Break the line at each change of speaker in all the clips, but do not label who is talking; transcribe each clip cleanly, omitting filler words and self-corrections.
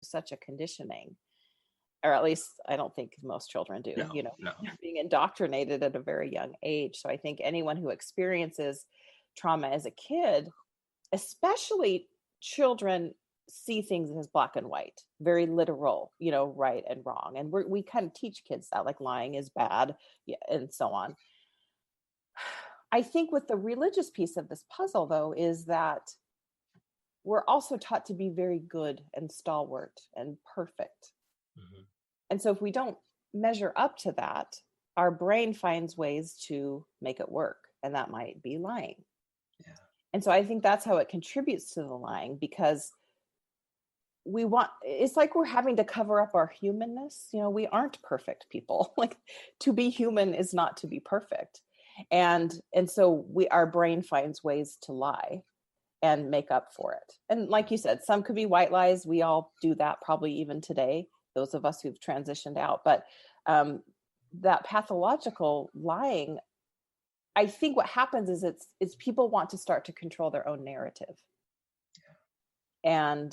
such a conditioning, or at least I don't think most children do,
No,
you know,
no.
they're being indoctrinated at a very young age. So I think anyone who experiences trauma as a kid, especially children, see things as black and white, very literal, you know, right and wrong. And we kind of teach kids that, like, lying is bad, yeah, and so on. I think with the religious piece of this puzzle, though, is that we're also taught to be very good and stalwart and perfect.
Mm-hmm.
And so if we don't measure up to that, our brain finds ways to make it work. And that might be lying.
Yeah.
And so I think that's how it contributes to the lying, because it's like we're having to cover up our humanness. You know, we aren't perfect people. Like, to be human is not to be perfect. And so our brain finds ways to lie and make up for it. And like you said, some could be white lies. We all do that probably even today, those of us who've transitioned out. But that pathological lying, I think what happens is it's people want to start to control their own narrative. And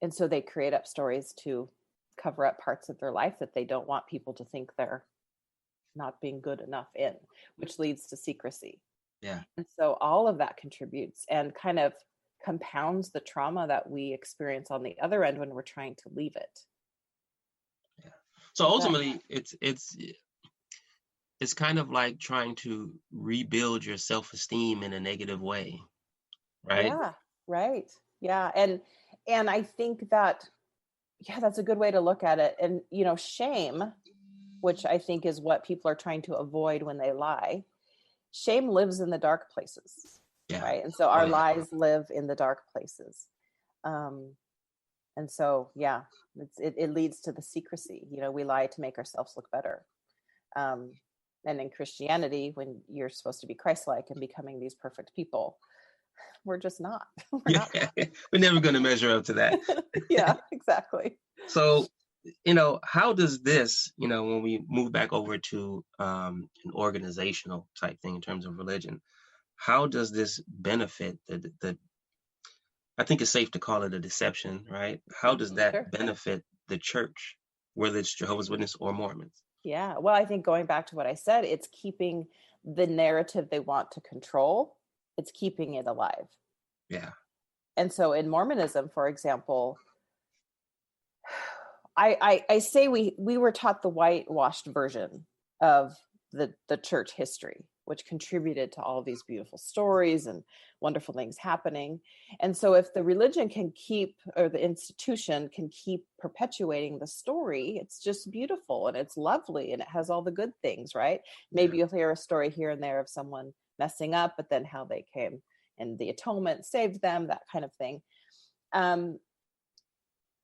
so they create up stories to cover up parts of their life that they don't want people to think they're not being good enough in, which leads to secrecy.
Yeah.
And so all of that contributes and kind of compounds the trauma that we experience on the other end when we're trying to leave it.
Yeah. So ultimately, it's kind of like trying to rebuild your self-esteem in a negative way, right?
Yeah, right. Yeah. And I think that, yeah, that's a good way to look at it. And, you know, shame, which I think is what people are trying to avoid when they lie. Shame lives in the dark places,
Yeah.
right? And so our lies live in the dark places. And so, yeah, it leads to the secrecy. You know, we lie to make ourselves look better. And in Christianity, when you're supposed to be Christ-like and becoming these perfect people, we're just not.
We're never going to measure up to that.
Yeah, exactly.
So, you know, how does this, you know, when we move back over to an organizational type thing in terms of religion, how does this benefit the I think it's safe to call it a deception, right? How does that benefit the church, whether it's Jehovah's Witness or Mormons?
Yeah, well, I think going back to what I said, it's keeping the narrative they want to control. It's keeping it alive.
Yeah.
And so in Mormonism, for example, I say we were taught the whitewashed version of the church history, which contributed to all of these beautiful stories and wonderful things happening. And so if the religion can keep, or the institution can keep perpetuating the story, it's just beautiful and it's lovely and it has all the good things, right? Maybe you'll hear a story here and there of someone messing up, but then how they came and the atonement saved them, that kind of thing.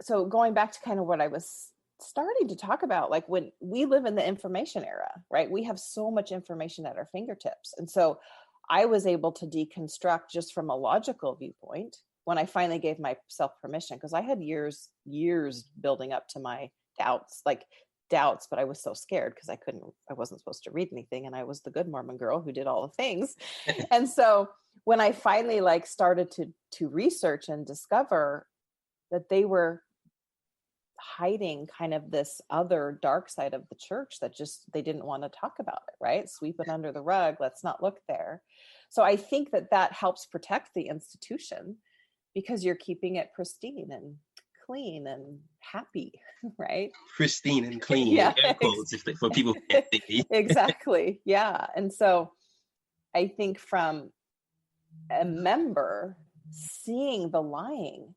So going back to kind of what I was starting to talk about, like when we live in the information era, right? We have so much information at our fingertips. And so I was able to deconstruct just from a logical viewpoint when I finally gave myself permission, because I had years building up to my doubts, but I was so scared because I wasn't supposed to read anything. And I was the good Mormon girl who did all the things. And so when I finally started to research and discover that they were hiding kind of this other dark side of the church that just, they didn't want to talk about it, right? Sweep it under the rug. Let's not look there. So I think that helps protect the institution because you're keeping it pristine and clean and happy, right?
Pristine and clean.
Yeah.
Air quotes for people who can't see.
Exactly. Yeah. And so I think from a member, seeing the lying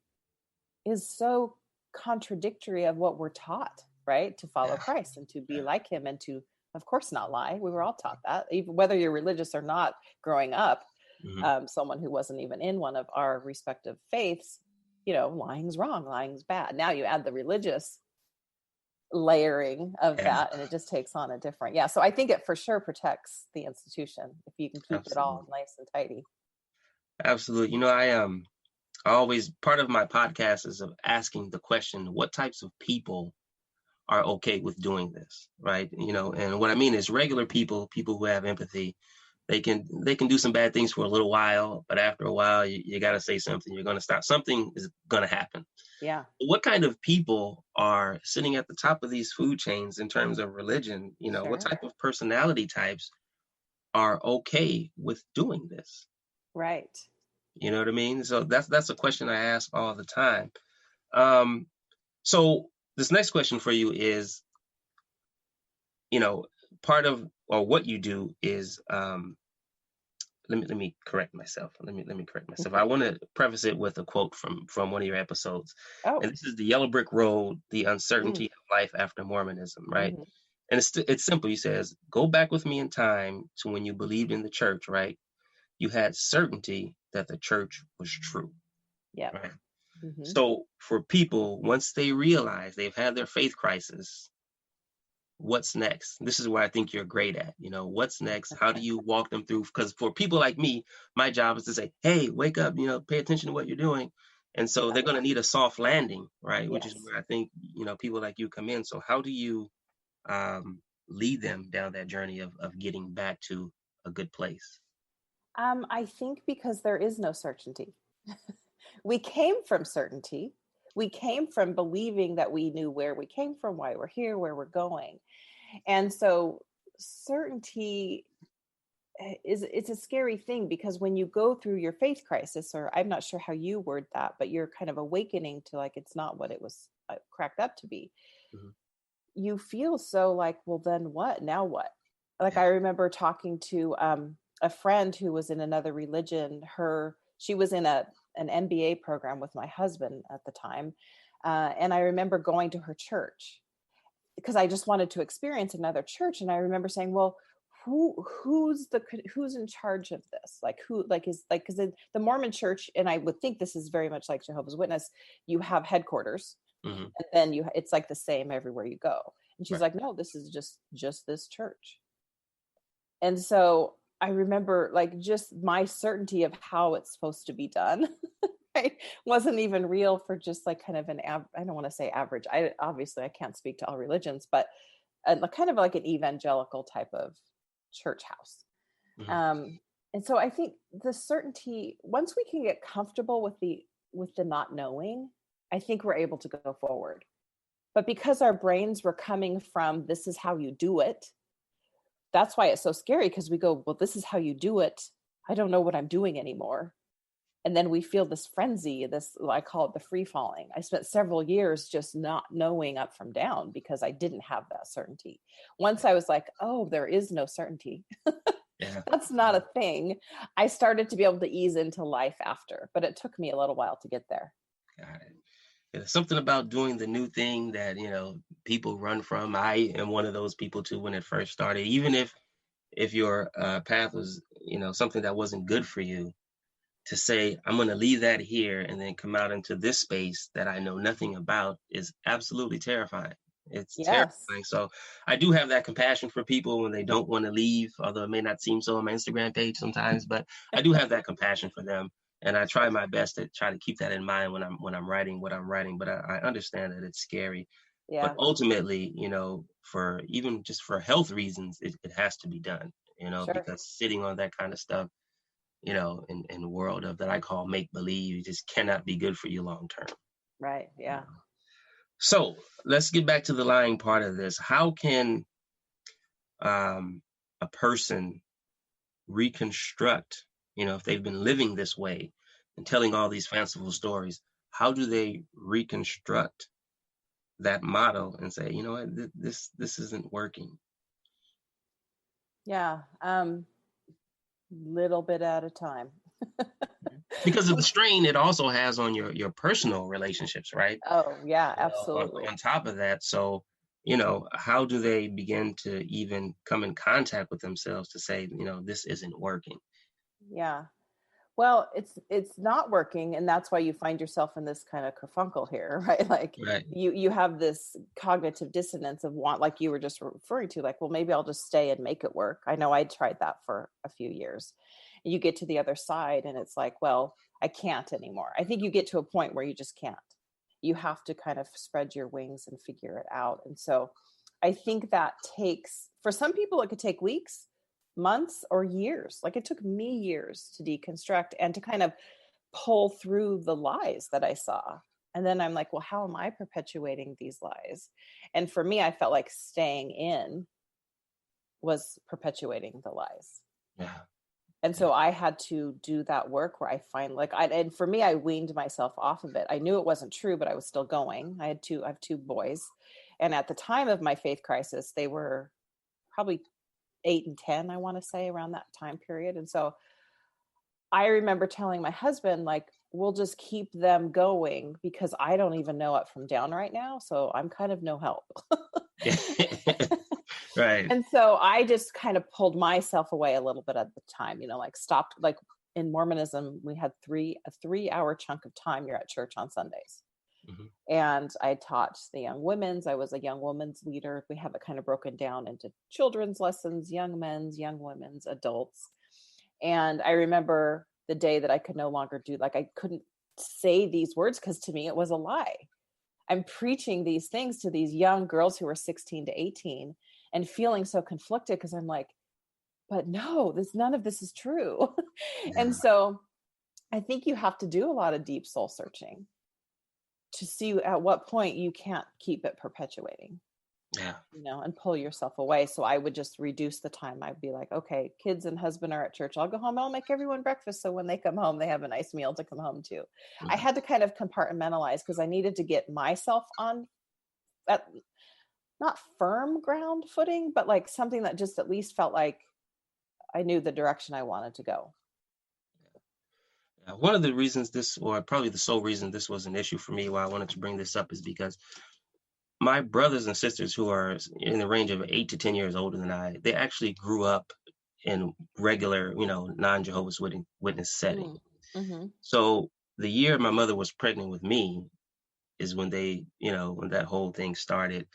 is so contradictory of what we're taught, right? To follow Christ and to be like him and to, of course, not lie. We were all taught that, even whether you're religious or not growing up. Someone who wasn't even in one of our respective faiths, lying's wrong, lying's bad. Now you add the religious layering of that and it just takes on a different, so I think it for sure protects the institution if you can keep it all nice and tidy.
Absolutely. I always, part of my podcast is of asking the question, what types of people are okay with doing this, right? And what I mean is regular people who have empathy, they can do some bad things for a little while, but after a while, you got to say something. You're going to stop. Something is going to happen.
Yeah.
What kind of people are sitting at the top of these food chains in terms of religion? What
Sure.
type of personality types are okay with doing this?
Right.
You know what I mean? So that's a question I ask all the time. Um, so this next question for you is, part of or what you do is, let me correct myself. Let me correct myself. I want to preface it with a quote from one of your episodes,
Oh.
and this is the Yellow Brick Road: The
Mm.
Uncertainty of Life After Mormonism, right?
Hmm.
And it's simple. He says, "Go back with me in time to when you believed in the church, right? You had certainty that the church was true,
Yep.
right?
Hmm.
So for people, once they realize they've had their faith crisis, what's next? This is where I think you're great at. What's next? How do you walk them through? Because for people like me, my job is to say, hey, wake up, pay attention to what you're doing. And so they're going to need a soft landing, right? Which is
Yes.
where I think, people like you come in. So how do you lead them down that journey of getting back to a good place?
I think because there is no certainty. We came from certainty. We came from believing that we knew where we came from, why we're here, where we're going. And so certainty it's a scary thing, because when you go through your faith crisis, or I'm not sure how you word that, but you're kind of awakening to like it's not what it was cracked up to be.
Mm-hmm.
You feel so like, well, then what? Now what? Like,
Yeah.
I remember talking to a friend who was in another religion. She was in an MBA program with my husband at the time, and I remember going to her church because I just wanted to experience another church. And I remember saying, well, who's in charge of this? Like, who, like, is like, because the Mormon church, and I would think this is very much like Jehovah's Witness, you have headquarters,
Mm-hmm.
and then it's like the same everywhere you go. And she's
Right.
like, no, this is just this church. And so I remember like just my certainty of how it's supposed to be done. I wasn't even real for just like kind of I don't want to say average. I can't speak to all religions, but kind of like an evangelical type of church house.
Mm-hmm.
Um, and so I think the certainty, once we can get comfortable with the not knowing, I think we're able to go forward. But because our brains were coming from this is how you do it, that's why it's so scary, because we go, well, this is how you do it. I don't know what I'm doing anymore. And then we feel this frenzy, I call it the free falling. I spent several years just not knowing up from down because I didn't have that certainty. Once I was like, oh, there is no certainty.
Yeah.
That's not a thing. I started to be able to ease into life after, but it took me a little while to get there.
Got it. There's something about doing the new thing that, people run from. I am one of those people too when it first started. Even if your path was, something that wasn't good for you, to say, I'm going to leave that here and then come out into this space that I know nothing about is absolutely terrifying. It's
Yes.
terrifying. So I do have that compassion for people when they don't want to leave, although it may not seem so on my Instagram page sometimes, but I do have that compassion for them. And I try my best to try to keep that in mind when I'm writing what I'm writing. But I understand that it's scary. But
Yeah.
ultimately, for even just for health reasons, it has to be done,
Sure.
because sitting on that kind of stuff, in the world of that I call make believe, just cannot be good for you long term.
Right. Yeah.
So let's get back to the lying part of this. How can a person reconstruct, if they've been living this way and telling all these fanciful stories, how do they reconstruct that model and say, you know what, this isn't working?
Yeah. Little bit at a time.
Because of the strain it also has on your personal relationships, right?
Oh, yeah,
On
absolutely.
top of that. So, how do they begin to even come in contact with themselves to say, this isn't working?
Yeah. Well, it's not working, and that's why you find yourself in this kind of kerfunkle here, right? Like
Right.
you have this cognitive dissonance of want, like you were just referring to, like, well, maybe I'll just stay and make it work. I know I tried that for a few years. And you get to the other side and it's like, well, I can't anymore. I think you get to a point where you just can't. You have to kind of spread your wings and figure it out. And so I think that takes, for some people, it could take weeks. months or years. Like it took me years to deconstruct and to kind of pull through the lies that I saw. And then I'm like, well, how am I perpetuating these lies? And for me, I felt like staying in was perpetuating the lies.
Yeah.
And so I had to do that work where I find and for me, I weaned myself off of it. I knew it wasn't true, but I was still going. I have two boys. And at the time of my faith crisis, they were probably 8 and 10, I want to say, around that time period. And so I remember telling my husband, like, we'll just keep them going because I don't even know up from down right now. So I'm kind of no help.
Right.
And so I just kind of pulled myself away a little bit at the time, like stopped, like in Mormonism, we had a 3-hour chunk of time you're at church on Sundays.
Mm-hmm.
And I taught the young women's, I was a young women's leader. We have it kind of broken down into children's lessons, young men's, young women's, adults. And I remember the day that I could no longer I couldn't say these words because to me it was a lie. I'm preaching these things to these young girls who were 16 to 18 and feeling so conflicted because I'm like, but no, none of this is true.
Yeah.
And so I think you have to do a lot of deep soul searching to see at what point you can't keep it perpetuating.
Yeah.
And pull yourself away. So I would just reduce the time. I'd be like, okay, kids and husband are at church. I'll go home. I'll make everyone breakfast. So when they come home, they have a nice meal to come home to.
Mm-hmm.
I had to kind of compartmentalize because I needed to get myself on that, not firm ground footing, but like something that just at least felt like I knew the direction I wanted to go.
One of the reasons or probably the sole reason this was an issue for me, why I wanted to bring this up, is because my brothers and sisters who are in the range of 8 to 10 years older than I, they actually grew up in regular, non-Jehovah's Witness setting.
Mm-hmm.
So the year my mother was pregnant with me is when when that whole thing started.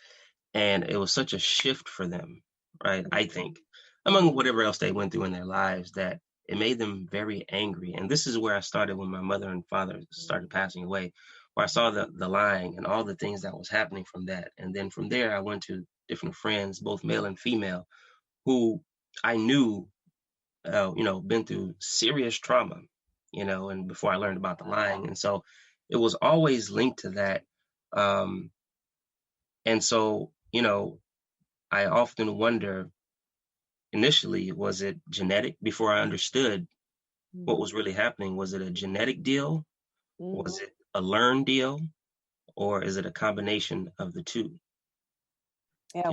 And it was such a shift for them, right? I think, among whatever else they went through in their lives, that it made them very angry. And this is where I started when my mother and father started passing away, where I saw the lying and all the things that was happening from that. And then from there, I went to different friends, both male and female, who I knew, been through serious trauma, and before I learned about the lying. And so it was always linked to that. And so, I often wonder, initially, was it genetic? Before I understood what was really happening, was it a genetic deal? Was it a learned deal? Or is it a combination of the two?
Yeah.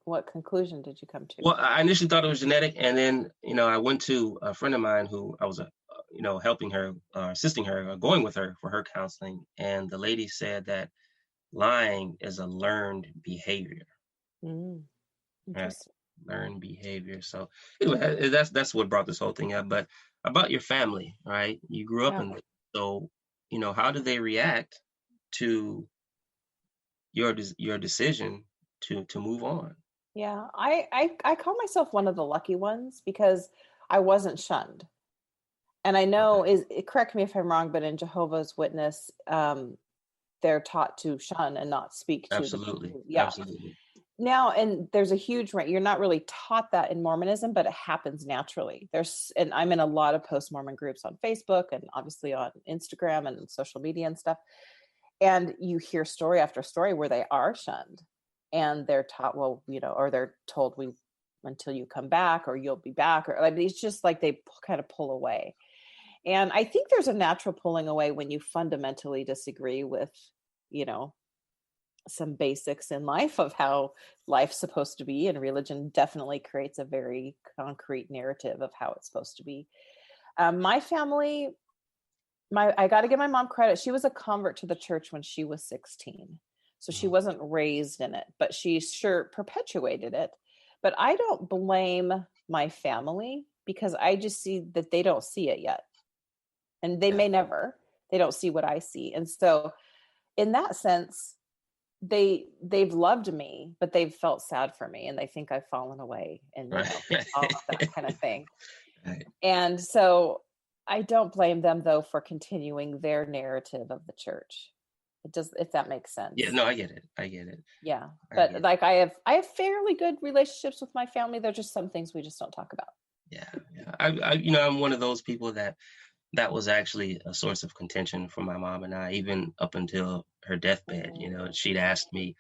What conclusion did you come to?
Well, I initially thought it was genetic. And then, I went to a friend of mine who I was, helping her, assisting her, going with her for her counseling. And the lady said that lying is a learned behavior.
Interesting.
Right? Learned behavior. So anyway, that's what brought this whole thing up. But about your family, right? You grew up in this. So, how did they react to your decision to move on?
Yeah, I call myself one of the lucky ones because I wasn't shunned. And I know correct me if I'm wrong, but in Jehovah's Witness, they're taught to shun and not speak to.
Absolutely.
Yeah.
Absolutely.
Now, and there's a huge right. You're not really taught that in Mormonism, but it happens naturally. And I'm in a lot of post-Mormon groups on Facebook and obviously on Instagram and social media and stuff. And you hear story after story where they are shunned and they're taught, well, or they're told until you come back or you'll be back, or like, it's just like they kind of pull away. And I think there's a natural pulling away when you fundamentally disagree with, some basics in life of how life's supposed to be. And religion definitely creates a very concrete narrative of how it's supposed to be. My family, I got to give my mom credit. She was a convert to the church when she was 16. So she wasn't raised in it, but she sure perpetuated it. But I don't blame my family because I just see that they don't see it yet. And they may never. They don't see what I see. And so in that sense, they've loved me, but they've felt sad for me. And they think I've fallen away and all of that kind of thing. Right. And so I don't blame them though for continuing their narrative of the church. It does, if that makes sense.
Yeah, no, I get it.
Yeah. But like I have fairly good relationships with my family. There's just some things we just don't talk about.
Yeah, yeah. I'm one of those people that was actually a source of contention for my mom and I, even up until her deathbed.
Mm.
She'd asked me,